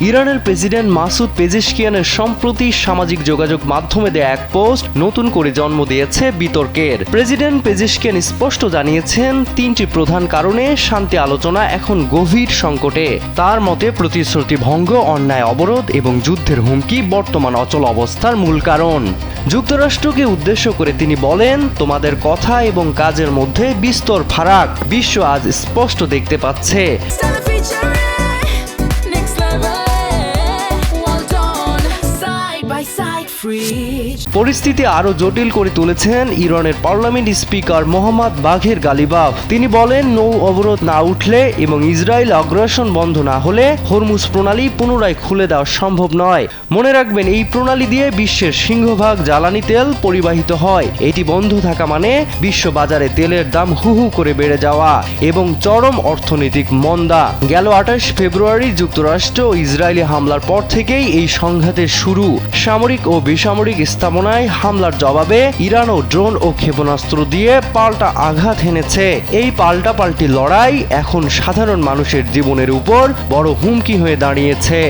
ইরানের president Masoud পেজেশকিয়ানের সম্প্রতি সামাজিক যোগাযোগ মাধ্যমে দেয়া এক পোস্ট নতুন করে জন্ম দিয়েছে বিতর্কের। প্রেসিডেন্ট পেজেশকিয়ান স্পষ্ট জানিয়েছেন, তিনটি প্রধান কারণে শান্তি আলোচনা এখন গভীর সংকটে। তার মতে প্রতিশ্রুতি ভঙ্গ, অন্যায় অবরোধ এবং যুদ্ধের হুমকি বর্তমান অচল অবস্থার মূল কারণ। যুক্তরাষ্ট্রকে উদ্দেশ্য করে তিনি বলেন, তোমাদের কথা এবং কাজের মধ্যে বিস্তর ফারাক বিশ্ব আজ স্পষ্ট দেখতে পাচ্ছে। পরিস্থিতি আরো জটিল করে তুলেছেন ইরানের পার্লামেন্ট স্পিকার মোহাম্মদ বাঘের গালিবাফ। তিনি বলেন, নৌ অবরোধ না উঠলে এবং ইসরায়েল আগ্রাসন বন্ধ না হলে হরমুজ প্রণালী পুনরায় খুলে দেওয়া সম্ভব নয়। মনে রাখবেন, এই প্রণালী দিয়ে বিশ্বের সিংহভাগ জ্বালানি তেল পরিবাহিত হয়। এটি বন্ধ থাকা মানে বিশ্ব বাজারে তেলের দাম হু হু করে বেড়ে যাওয়া এবং চরম অর্থনৈতিক মন্দা। গেল 28 ফেব্রুয়ারি যুক্তরাষ্ট্র ও ইসরায়েলি হামলার পর থেকেই এই সংঘাতের শুরু। সামরিক ও বেসামরিক স্থাপনায় হামলার জবাবে ইরানও ড্রোন ও ক্ষেপণাস্ত্র দিয়ে পাল্টা আঘাত হেনেছে। এই পাল্টাপাল্টি লড়াই এখন সাধারণ মানুষের জীবনের উপর বড় হুমকি হয়ে দাঁড়িয়েছে।